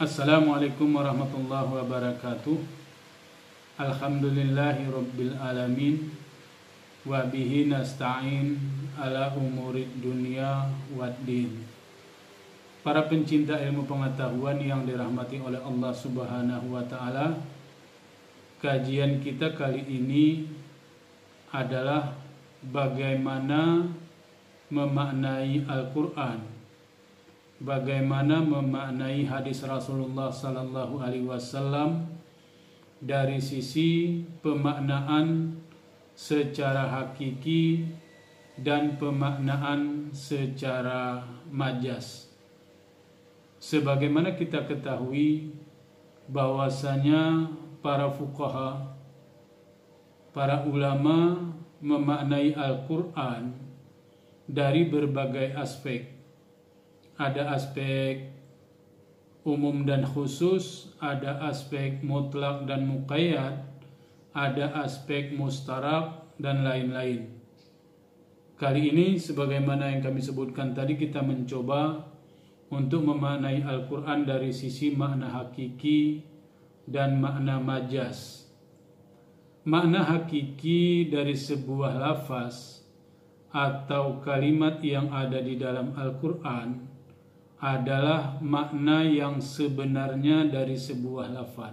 Assalamualaikum warahmatullahi wabarakatuh. Alhamdulillahi rabbil alamin. Wa bihi nasta'in ala umurid dunya waddin. Para pencinta ilmu pengetahuan yang dirahmati oleh Allah Subhanahu wa taala, kajian kita kali ini adalah bagaimana memaknai Al-Qur'an, bagaimana memaknai hadis Rasulullah sallallahu alaihi wasallam dari sisi pemaknaan secara hakiki dan pemaknaan secara majas. Sebagaimana kita ketahui bahwasanya para fuqaha, para ulama memaknai Al-Qur'an dari berbagai aspek. Ada aspek umum dan khusus, ada aspek mutlak dan muqayyad, ada aspek mustarak dan lain-lain. Kali ini sebagaimana yang kami sebutkan tadi, kita mencoba untuk memaknai Al-Quran dari sisi makna hakiki dan makna majas. Makna hakiki dari sebuah lafaz atau kalimat yang ada di dalam Al-Quran adalah makna yang sebenarnya dari sebuah lafaz.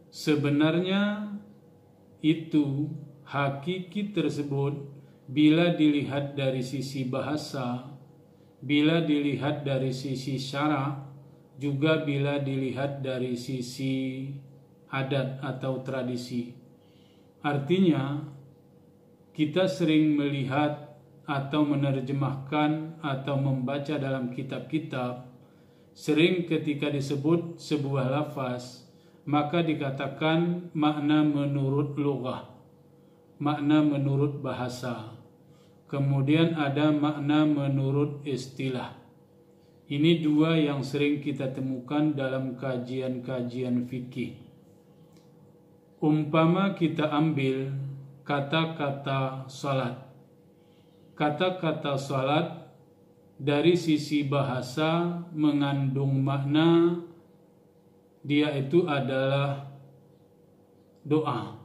Sebenarnya itu hakiki tersebut bila dilihat dari sisi bahasa, bila dilihat dari sisi syara, juga bila dilihat dari sisi adat atau tradisi. Artinya kita sering melihat atau menerjemahkan atau membaca dalam kitab-kitab, sering ketika disebut sebuah lafaz maka dikatakan makna menurut lughah, makna menurut bahasa, kemudian ada makna menurut istilah. Ini dua yang sering kita temukan dalam kajian-kajian fikih. Umpama kita ambil kata-kata salat. Kata-kata salat dari sisi bahasa mengandung makna dia itu adalah doa.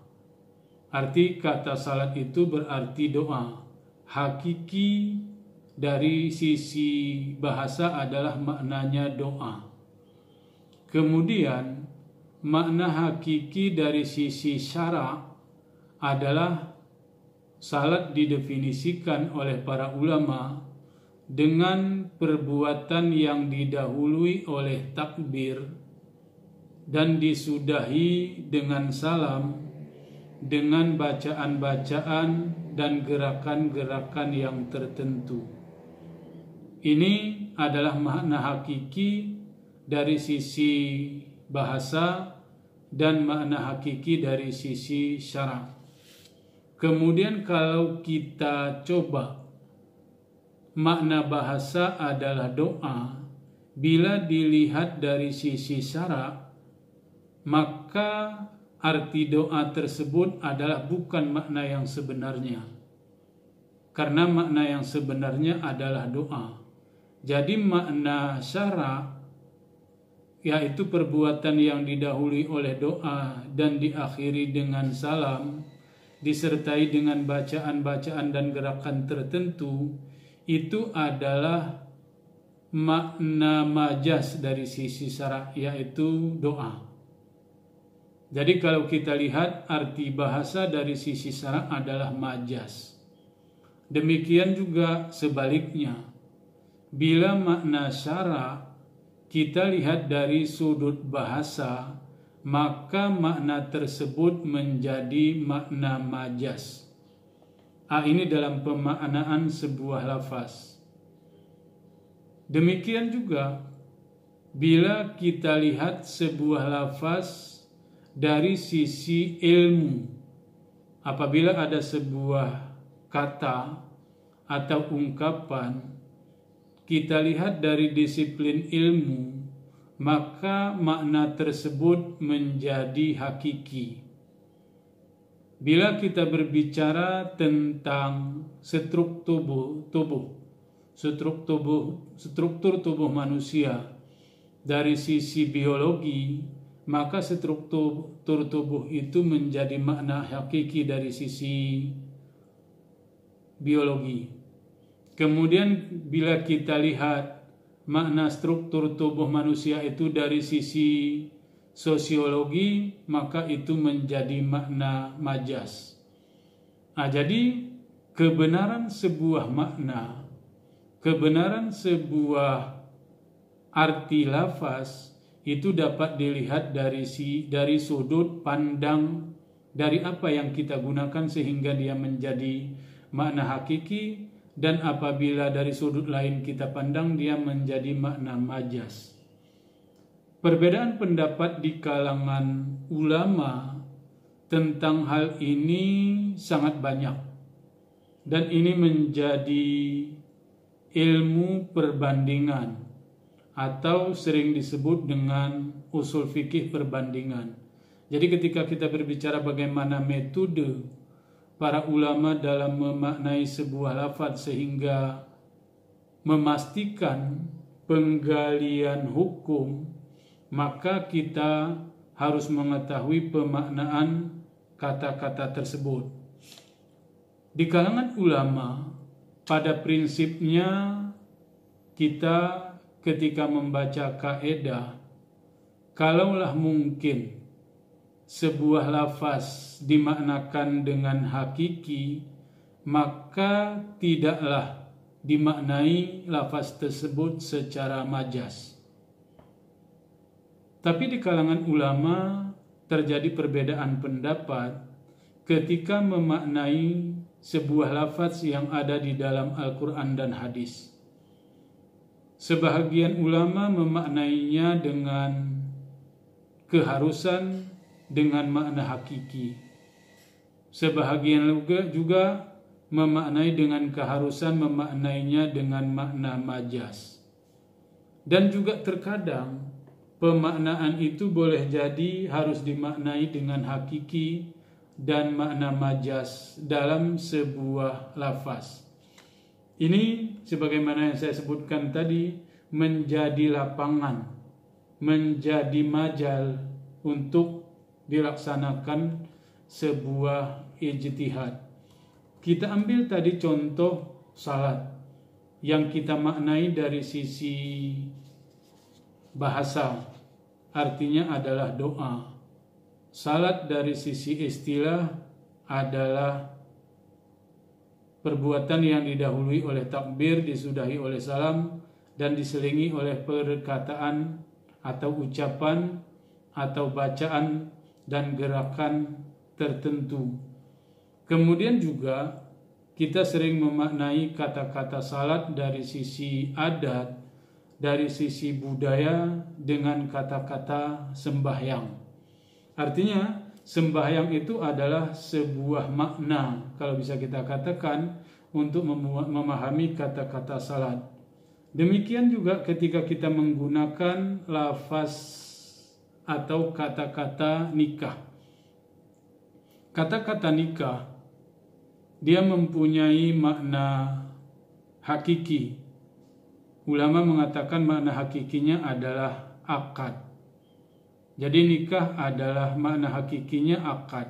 Arti kata salat itu berarti doa. Hakiki dari sisi bahasa adalah maknanya doa. Kemudian makna hakiki dari sisi syara adalah salat didefinisikan oleh para ulama dengan perbuatan yang didahului oleh takbir dan disudahi dengan salam, dengan bacaan-bacaan dan gerakan-gerakan yang tertentu. Ini adalah makna hakiki dari sisi bahasa dan makna hakiki dari sisi syara. Kemudian kalau kita coba makna bahasa adalah doa, bila dilihat dari sisi syara, maka arti doa tersebut adalah bukan makna yang sebenarnya. Karena makna yang sebenarnya adalah doa. Jadi makna syara yaitu perbuatan yang didahului oleh doa dan diakhiri dengan salam, disertai dengan bacaan-bacaan dan gerakan tertentu, itu adalah makna majas dari sisi syara, yaitu doa. Jadi kalau kita lihat arti bahasa dari sisi syara adalah majas. Demikian juga sebaliknya. Bila makna syara kita lihat dari sudut bahasa, maka makna tersebut menjadi makna majas. Ini dalam pemaknaan sebuah lafaz. Demikian juga bila kita lihat sebuah lafaz dari sisi ilmu. Apabila ada sebuah kata atau ungkapan, kita lihat dari disiplin ilmu, maka makna tersebut menjadi hakiki. Bila kita berbicara tentang struktur tubuh manusia, dari sisi biologi, maka struktur tubuh itu menjadi makna hakiki dari sisi biologi. Kemudian bila kita lihat makna struktur tubuh manusia itu dari sisi sosiologi, maka itu menjadi makna majas. Jadi kebenaran sebuah makna, kebenaran sebuah arti lafaz itu dapat dilihat dari sudut pandang dari apa yang kita gunakan sehingga dia menjadi makna hakiki, dan apabila dari sudut lain kita pandang dia menjadi makna majas. Perbedaan pendapat di kalangan ulama tentang hal ini sangat banyak, dan ini menjadi ilmu perbandingan atau sering disebut dengan usul fikih perbandingan. Jadi ketika kita berbicara bagaimana metode para ulama dalam memaknai sebuah lafaz sehingga memastikan penggalian hukum, maka kita harus mengetahui pemaknaan kata-kata tersebut. Di kalangan ulama, pada prinsipnya kita ketika membaca kaidah, kalaulah mungkin sebuah lafaz dimaknakan dengan hakiki, maka tidaklah dimaknai lafaz tersebut secara majas. Tapi di kalangan ulama terjadi perbedaan pendapat ketika memaknai sebuah lafaz yang ada di dalam Al-Quran dan hadis. Sebahagian ulama memaknainya dengan keharusan dengan makna hakiki. Sebahagian juga memaknai dengan keharusan memaknainya dengan makna majas. Dan juga terkadang pemaknaan itu boleh jadi harus dimaknai dengan hakiki dan makna majas dalam sebuah lafaz. Ini sebagaimana yang saya sebutkan tadi menjadi lapangan, menjadi majal untuk dilaksanakan sebuah ijtihad. Kita ambil tadi contoh salat yang kita maknai dari sisi bahasa, artinya adalah doa. Salat dari sisi istilah adalah perbuatan yang didahului oleh takbir, disudahi oleh salam, dan diselingi oleh perkataan atau ucapan atau bacaan dan gerakan tertentu. Kemudian juga kita sering memaknai kata-kata salat dari sisi adat, dari sisi budaya dengan kata-kata sembahyang. Artinya sembahyang itu adalah sebuah makna, kalau bisa kita katakan, untuk memahami kata-kata salat. Demikian juga ketika kita menggunakan lafaz atau kata-kata nikah. Kata-kata nikah, dia mempunyai makna hakiki. Ulama mengatakan makna hakikinya adalah akad. Jadi nikah adalah makna hakikinya akad.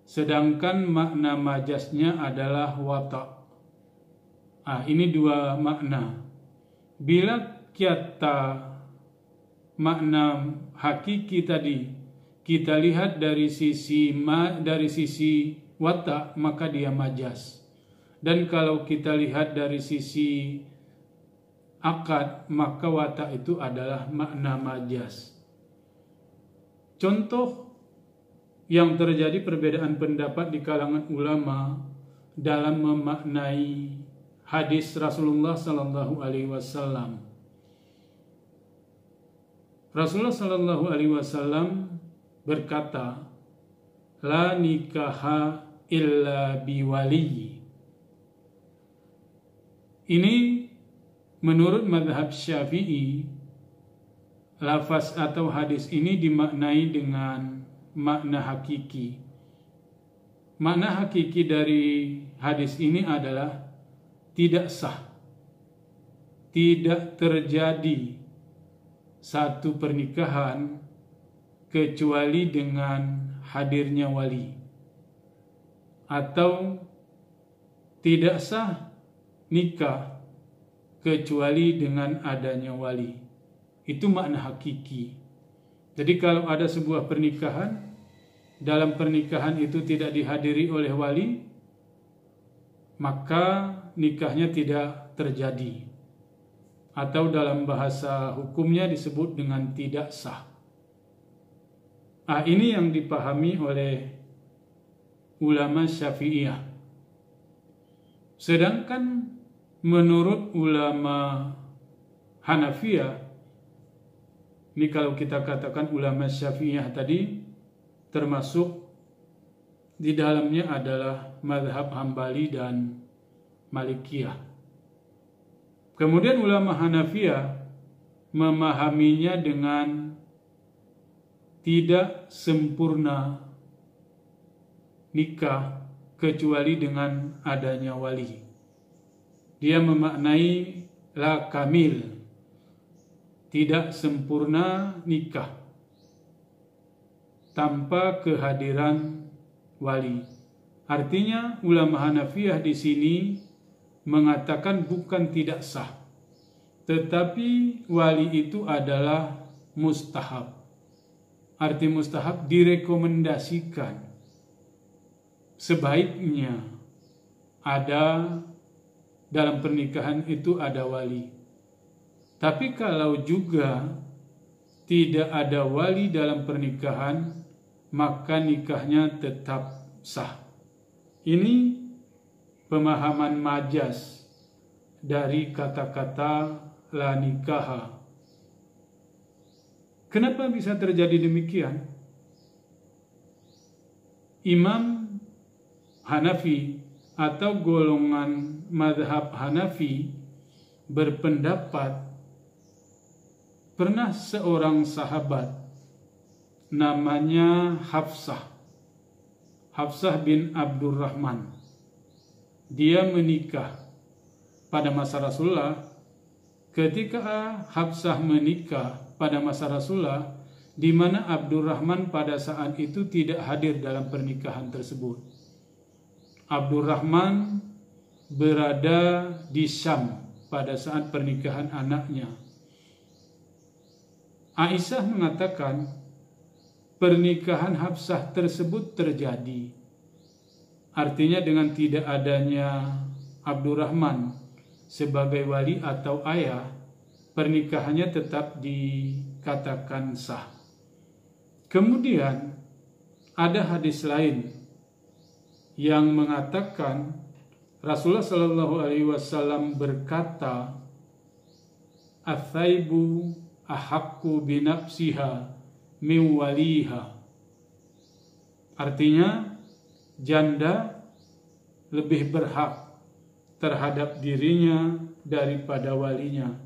Sedangkan makna majasnya adalah wata'. Ini dua makna. Bila kita makna hakiki tadi kita lihat dari sisi wata', maka dia majas. Dan kalau kita lihat dari sisi akad, maka wata' itu adalah makna majas. Contoh yang terjadi perbedaan pendapat di kalangan ulama dalam memaknai hadis Rasulullah sallallahu alaihi wasallam. Rasulullah sallallahu alaihi wasallam berkata, "La nikaha illa biwali." Ini menurut mazhab Syafi'i, lafaz atau hadis ini dimaknai dengan makna hakiki. Makna hakiki dari hadis ini adalah tidak sah, tidak terjadi satu pernikahan kecuali dengan hadirnya wali, atau tidak sah nikah kecuali dengan adanya wali. Itu makna hakiki. Jadi kalau ada sebuah pernikahan, dalam pernikahan itu tidak dihadiri oleh wali, maka nikahnya tidak terjadi. Atau dalam bahasa hukumnya disebut dengan tidak sah. Ini yang dipahami oleh ulama Syafi'iyah. Sedangkan menurut ulama Hanafiyah, ini kalau kita katakan ulama Syafi'iyah tadi, termasuk di dalamnya adalah mazhab Hambali dan Malikiyah. Kemudian ulama Hanafiyah memahaminya dengan tidak sempurna nikah kecuali dengan adanya wali. Dia memaknai la kamil, tidak sempurna nikah tanpa kehadiran wali. Artinya ulama Hanafiyah di sini mengatakan bukan tidak sah, tetapi wali itu adalah mustahab. Arti mustahab direkomendasikan, sebaiknya ada dalam pernikahan itu ada wali. Tapi kalau juga tidak ada wali dalam pernikahan, maka nikahnya tetap sah. Ini pemahaman majas dari kata-kata la nikaha. Kenapa bisa terjadi demikian? Imam Hanafi atau golongan mazhab Hanafi berpendapat pernah seorang sahabat namanya Hafsah bin Abdurrahman. Dia menikah pada masa Rasulullah. Ketika Hafsah menikah pada masa Rasulullah, di mana Abdurrahman pada saat itu tidak hadir dalam pernikahan tersebut. Abdurrahman berada di Syam pada saat pernikahan anaknya. Aisyah mengatakan pernikahan Hafsah tersebut terjadi. Artinya dengan tidak adanya Abdurrahman sebagai wali atau ayah, pernikahannya tetap dikatakan sah. Kemudian ada hadis lain yang mengatakan Rasulullah Shallallahu Alaihi Wasallam berkata, "Athaibu ahaqqu binafsiha min waliha." Artinya janda lebih berhak terhadap dirinya daripada walinya.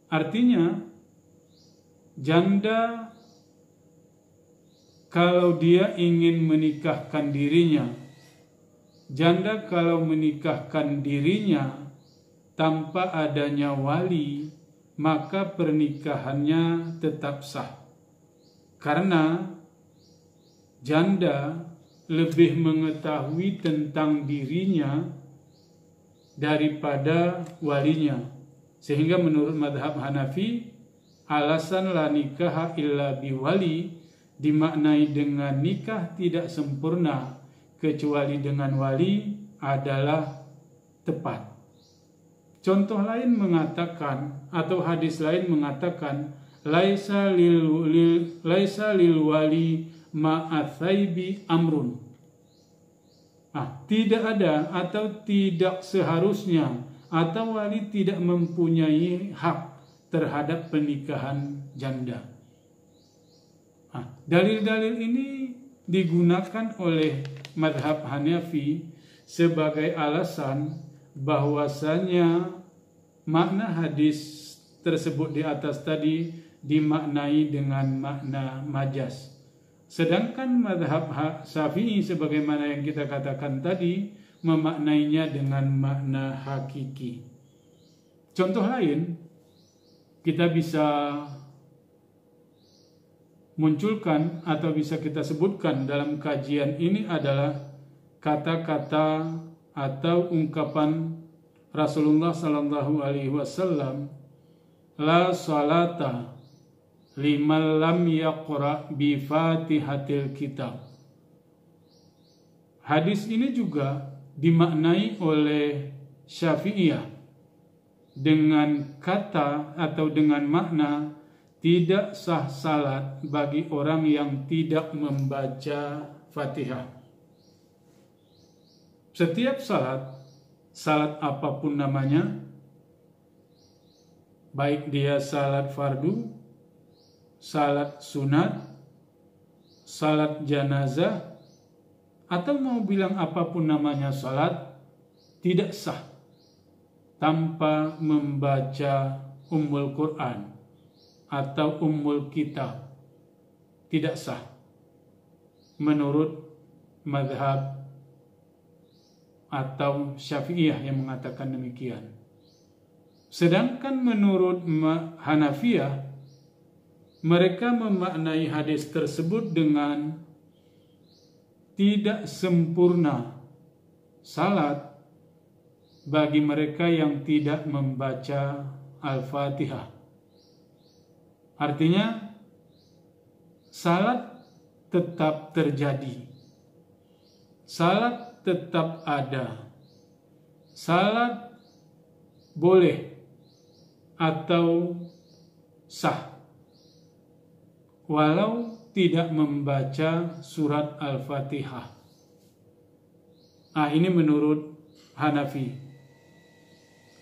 Artinya janda kalau dia ingin menikahkan dirinya, janda kalau menikahkan dirinya tanpa adanya wali, maka pernikahannya tetap sah. Karena janda lebih mengetahui tentang dirinya daripada walinya. Sehingga menurut madhab Hanafi, alasan la nikah illa biwali dimaknai dengan nikah tidak sempurna kecuali dengan wali adalah tepat. Contoh lain mengatakan, atau hadis lain mengatakan, laisa lil wali ma'athaibi amrun. Tidak ada atau tidak seharusnya atau wali tidak mempunyai hak terhadap pernikahan janda. Dalil-dalil ini digunakan oleh madhab Hanafi sebagai alasan bahwasanya makna hadis tersebut di atas tadi dimaknai dengan makna majas. Sedangkan madhab Syafi'i sebagaimana yang kita katakan tadi memaknainya dengan makna hakiki. Contoh lain, kita bisa munculkan atau bisa kita sebutkan dalam kajian ini adalah kata-kata atau ungkapan Rasulullah sallallahu alaihi wasallam, la salata liman lam yaqra bi Fatihatil Kitab. Hadis ini juga dimaknai oleh Syafi'iyah dengan kata atau dengan makna tidak sah salat bagi orang yang tidak membaca Fatihah. Setiap salat apapun namanya, baik dia salat fardu, salat sunat, salat janazah, atau mau bilang apapun namanya salat, tidak sah tanpa membaca Ummul Quran atau Ummul Kitab. Tidak sah menurut mazhab atau Syafi'iyah yang mengatakan demikian. Sedangkan menurut Hanafiyah, mereka memaknai hadis tersebut dengan tidak sempurna salat bagi mereka yang tidak membaca Al-Fatihah. Artinya, salat tetap terjadi, salat tetap ada, salat boleh atau sah walau tidak membaca surat Al-Fatihah. Ini menurut Hanafi.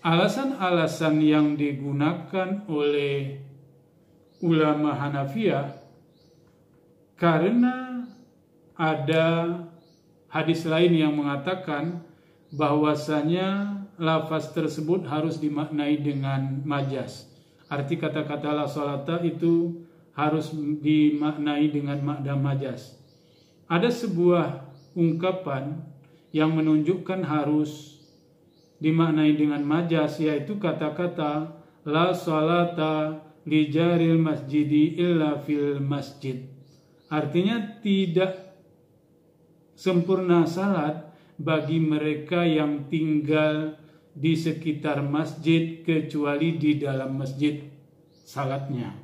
Alasan-alasan yang digunakan oleh ulama Hanafiyah karena ada hadis lain yang mengatakan bahwasanya lafaz tersebut harus dimaknai dengan majas. Arti kata-kata la salata itu harus dimaknai dengan makna majas. Ada sebuah ungkapan yang menunjukkan harus dimaknai dengan majas, yaitu kata-kata la salata li jaril masjidi illa fil masjid. Artinya tidak sempurna salat bagi mereka yang tinggal di sekitar masjid kecuali di dalam masjid salatnya.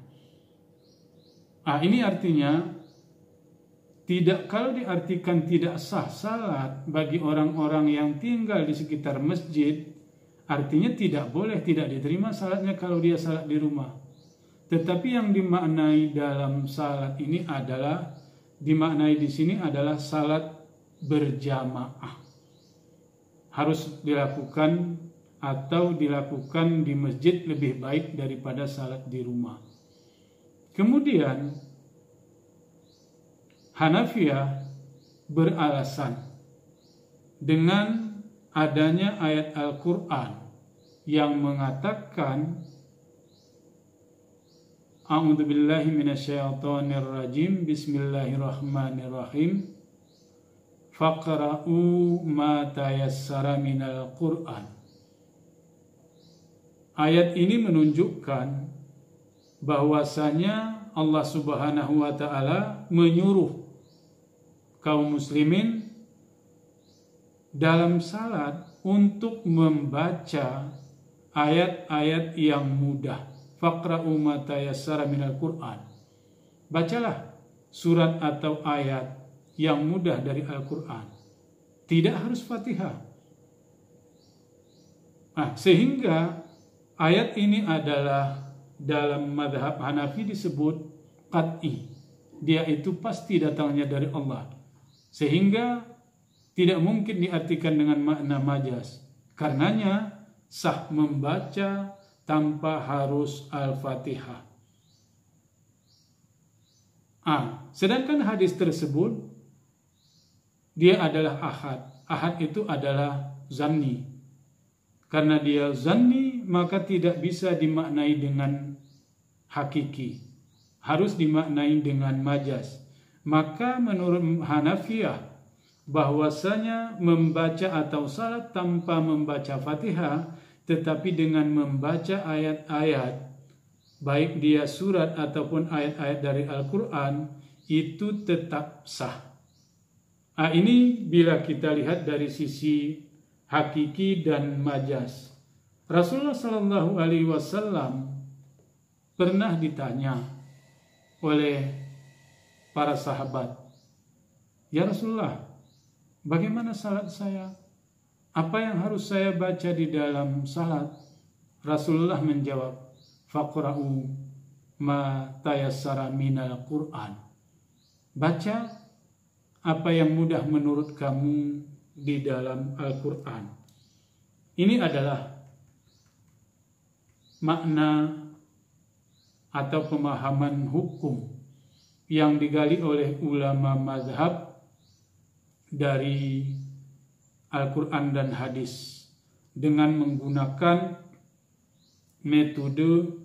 Ini artinya kalau diartikan tidak sah salat bagi orang-orang yang tinggal di sekitar masjid, artinya tidak boleh, tidak diterima salatnya kalau dia salat di rumah. Tetapi yang dimaknai dalam salat ini adalah, dimaknai di sini adalah salat berjamaah. Harus dilakukan atau dilakukan di masjid lebih baik daripada salat di rumah. Kemudian Hanafiyah beralasan dengan adanya ayat Al-Quran yang mengatakan A'udzubillahi minasyaitonirrajim, Bismillahirrahmanirrahim, Faqra'u ma tayassara minal Qur'an. Ayat ini menunjukkan bahwasanya Allah Subhanahu wa ta'ala menyuruh kaum muslimin dalam salat untuk membaca ayat-ayat yang mudah. Faqra'u ma tayassara minal Qur'an. Bacalah surat atau ayat yang mudah dari Al-Quran. Tidak harus Fatihah. Sehingga ayat ini adalah dalam mazhab Hanafi disebut qat'i. Dia itu pasti datangnya dari Allah. Sehingga tidak mungkin diartikan dengan makna majas. Karenanya sah membaca tanpa harus Al-Fatihah. Sedangkan hadis tersebut dia adalah ahad. Ahad itu adalah zanni. Karena dia zanni, maka tidak bisa dimaknai dengan hakiki. Harus dimaknai dengan majas. Maka menurut Hanafiyah, bahwasanya membaca atau salat tanpa membaca Fatihah, tetapi dengan membaca ayat-ayat baik dia surat ataupun ayat-ayat dari Al-Quran, itu tetap sah. Ini bila kita lihat dari sisi hakiki dan majaz. Rasulullah Shallallahu Alaihi Wasallam pernah ditanya oleh para sahabat, "Ya Rasulullah, bagaimana salat saya? Apa yang harus saya baca di dalam salat?" Rasulullah menjawab, "Faqra'u ma tayassara minal Qur'an." Baca apa yang mudah menurut kamu di dalam Al-Quran. Ini adalah makna atau pemahaman hukum yang digali oleh ulama mazhab dari Al-Quran dan hadis dengan menggunakan metode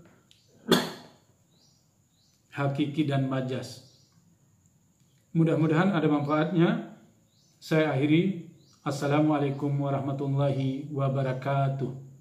hakiki dan majaz. Mudah-mudahan ada manfaatnya. Saya akhiri. Assalamualaikum warahmatullahi wabarakatuh.